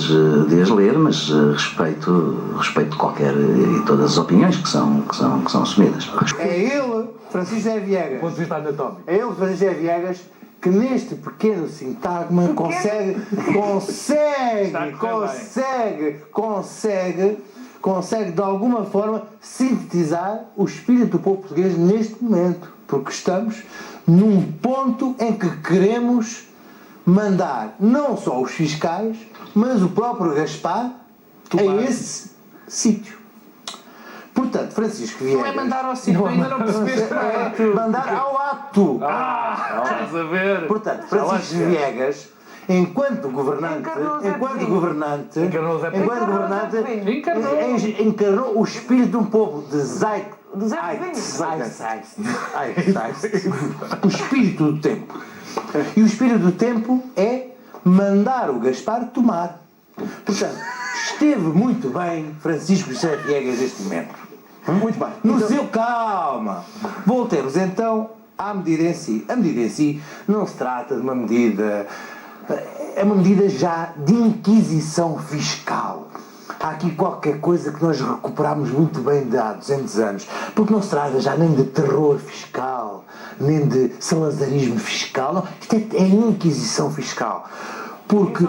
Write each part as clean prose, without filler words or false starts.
de as ler, mas respeito qualquer e todas as opiniões que são assumidas. É ele, Francisco José Viegas. Ponto de vista anatómico. É ele, Francisco José Viegas, que neste pequeno sintagma consegue de alguma forma sintetizar o espírito do povo português neste momento, porque estamos num ponto em que queremos mandar não só os fiscais, mas o próprio Gaspar a esse sítio. Portanto, Francisco Viegas... Não é mandar ao sítio, ainda não percebeste. É mandar ao ato. Estás a ver. Portanto, Francisco Viegas, enquanto governante, encarnou o espírito de um povo de o espírito do tempo. E o espírito do tempo é mandar o Gaspar tomar. Portanto, esteve muito bem Francisco José Viegas neste momento. Muito bem. No seu calma. Voltemos então à medida em si. A medida em si não se trata de uma medida... É uma medida já de inquisição fiscal. Há aqui qualquer coisa que nós recuperámos muito bem de há 200 anos. Porque não se trata já nem de terror fiscal, nem de salazarismo fiscal. Não, isto é inquisição fiscal. Porque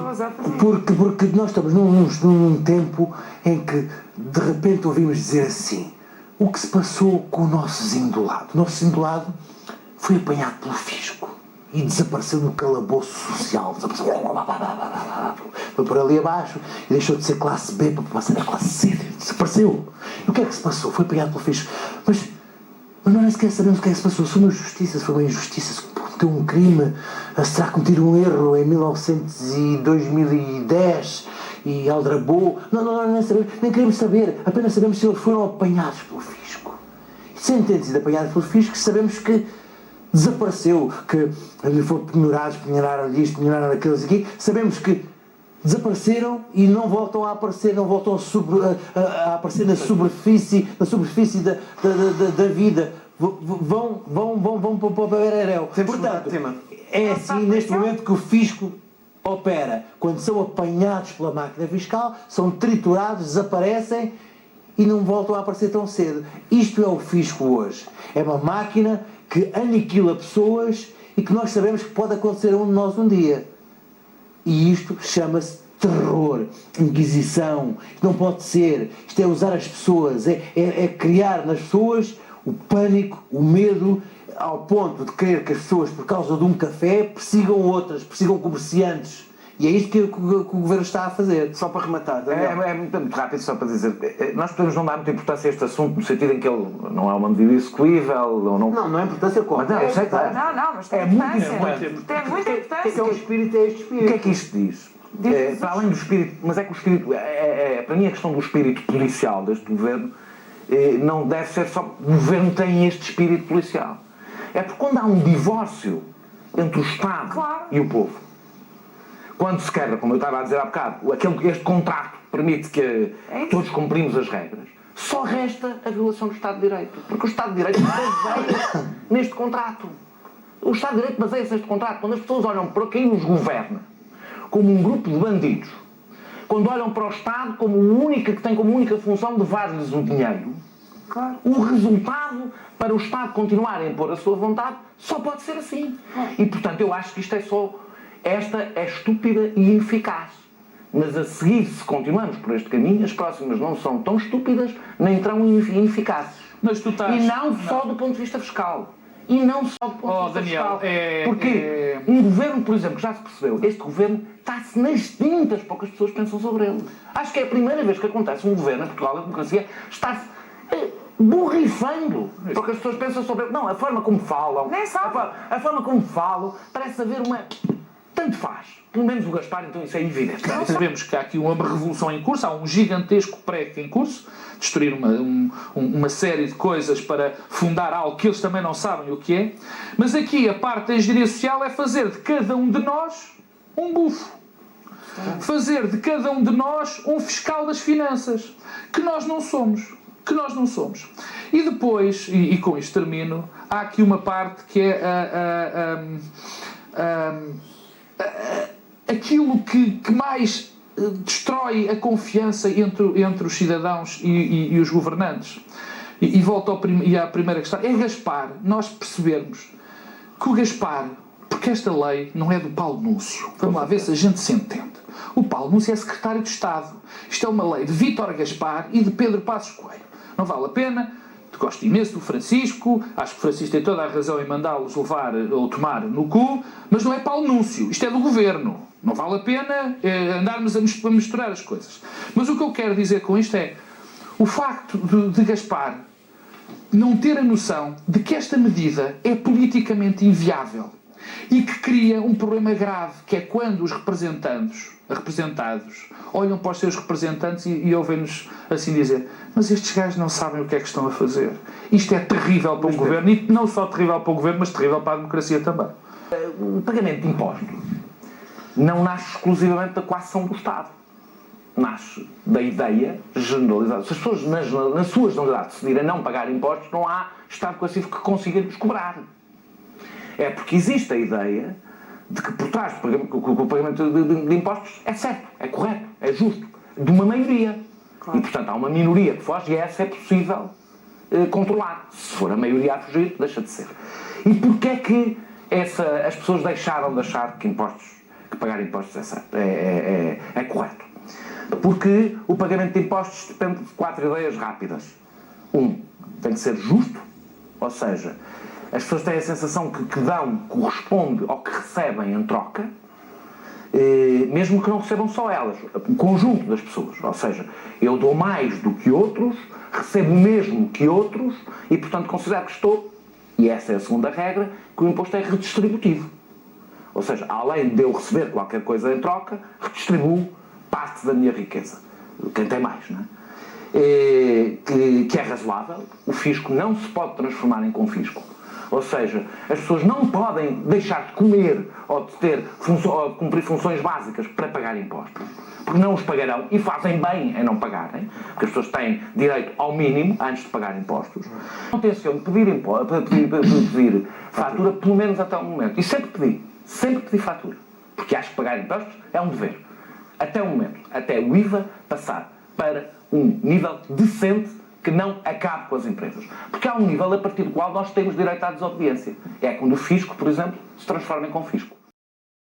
nós estamos num tempo em que de repente ouvimos dizer assim: o que se passou com o nosso vizinho do lado? O nosso vizinho do lado foi apanhado pelo fisco e desapareceu no calabouço social. Foi por ali abaixo e deixou de ser classe B para passar a classe C. Desapareceu. E o que é que se passou? Foi apanhado pelo fisco. Mas nós nem sequer sabemos o que é que se passou. Se foi uma justiça, se foi uma injustiça, se cometeu um crime, se terá cometido um erro em 2010 e aldrabou. Não, nem queremos saber. Apenas sabemos se eles foram apanhados pelo fisco. E sem terem sido apanhados pelo fisco, sabemos que desapareceu, que lhe foram penhoraram-lhe isto, penhoraram aquilo aqui. Sabemos que desapareceram e não voltam a aparecer, não voltam a aparecer na superfície da vida. Vão para o Bererel. Portanto, é assim neste momento que o fisco opera. Quando são apanhados pela máquina fiscal, são triturados, desaparecem e não voltam a aparecer tão cedo. Isto é o fisco hoje. É uma máquina que aniquila pessoas e que nós sabemos que pode acontecer a um de nós um dia. E isto chama-se terror, inquisição. Isto não pode ser. Isto é usar as pessoas, é criar nas pessoas o pânico, o medo, ao ponto de querer que as pessoas, por causa de um café, persigam outras, persigam comerciantes. E é isto que o Governo está a fazer. Só para rematar, é muito rápido, só para dizer, nós podemos não dar muita importância a este assunto, no sentido em que ele não é uma medida execuível, ou não... Não é importância como. Mas eu sei, claro. Não, mas tem é muito importância. importante. Tem muita importância. O espírito é este espírito. O que é que isto diz? Para além do espírito, mas é que o espírito, para mim a questão do espírito policial deste Governo não deve ser só o Governo tem este espírito policial. É porque quando há um divórcio entre o Estado e o povo, quando se quebra, como eu estava a dizer há bocado, este contrato permite que todos cumprimos as regras, só resta a violação do Estado de Direito. Porque o Estado de Direito baseia-se neste contrato. O Estado de Direito baseia-se neste contrato. Quando as pessoas olham para quem os governa como um grupo de bandidos, quando olham para o Estado como o único que tem como única função de levar-lhes o dinheiro, o resultado para o Estado continuar a impor a sua vontade só pode ser assim. E, portanto, eu acho que isto esta é estúpida e ineficaz. Mas a seguir, se continuamos por este caminho, as próximas não são tão estúpidas nem tão ineficazes. Mas tu estás... E não só do ponto de vista fiscal. E não só do ponto de vista Daniel, fiscal. Porque um governo, por exemplo, que já se percebeu, este governo está-se nas tintas para o que as pessoas pensam sobre ele. Acho que é a primeira vez que acontece um governo em Portugal, a democracia, está-se borrifando para o que as pessoas pensam sobre ele. Não, a forma como falam, a forma como falam, parece haver uma... Tanto faz. Pelo menos o Gaspar, então isso é evidente. Sabemos que há aqui uma revolução em curso, há um gigantesco prédio em curso, destruir uma série de coisas para fundar algo que eles também não sabem o que é. Mas aqui a parte da engenharia social é fazer de cada um de nós um bufo. Fazer de cada um de nós um fiscal das finanças. Que nós não somos. E depois, e com isto termino, há aqui uma parte que é aquilo que mais destrói a confiança entre os cidadãos e os governantes. E volto à primeira questão. É Gaspar, nós percebermos que o Gaspar, porque esta lei não é do Paulo Núncio. Vamos lá ver se a gente se entende. O Paulo Núncio é secretário de Estado. Isto é uma lei de Vítor Gaspar e de Pedro Passos Coelho. Não vale a pena. Gosto imenso do Francisco. Acho que o Francisco tem toda a razão em mandá-los levar ou tomar no cu. Mas não é Paulo Núncio. Isto é do governo. Não vale a pena andarmos a misturar as coisas. Mas o que eu quero dizer com isto é o facto de Gaspar não ter a noção de que esta medida é politicamente inviável e que cria um problema grave, que é quando os representados olham para os seus representantes e ouvem-nos assim dizer: mas estes gajos não sabem o que é que estão a fazer. Isto é terrível para o governo, e não só terrível para o governo, mas terrível para a democracia também. O pagamento de impostos não nasce exclusivamente da coação do Estado. Nasce da ideia generalizada. Se as pessoas, na sua generalidade, decidirem não pagar impostos, não há Estado coercivo que consiga lhes cobrar. É porque existe a ideia de que por trás o pagamento de impostos é certo, é correto, é justo, de uma maioria. Claro. E, portanto, há uma minoria que foge e essa é possível controlar. Se for a maioria a fugir, deixa de ser. E porquê é que as pessoas deixaram de achar que pagar impostos é certo, é correto? Porque o pagamento de impostos depende de 4 ideias rápidas. Tem que ser justo, ou seja, as pessoas têm a sensação que dão corresponde ao que recebem em troca, mesmo que não recebam só elas, o conjunto das pessoas. Ou seja, eu dou mais do que outros, recebo o mesmo que outros e, portanto, considero que estou, e essa é a segunda regra, que o imposto é redistributivo. Ou seja, além de eu receber qualquer coisa em troca, redistribuo parte da minha riqueza. Quem tem mais, não é? Que é razoável. O fisco não se pode transformar em confisco. Ou seja, as pessoas não podem deixar de comer ou de cumprir funções básicas para pagar impostos. Porque não os pagarão e fazem bem em não pagarem. Porque as pessoas têm direito ao mínimo antes de pagar impostos. Não tenciono pedir fatura pelo menos até o momento. E sempre pedi fatura. Porque acho que pagar impostos é um dever. Até o momento. Até o IVA passar para um nível decente que não acabe com as empresas. Porque há um nível a partir do qual nós temos direito à desobediência. É quando o fisco, por exemplo, se transforma em confisco.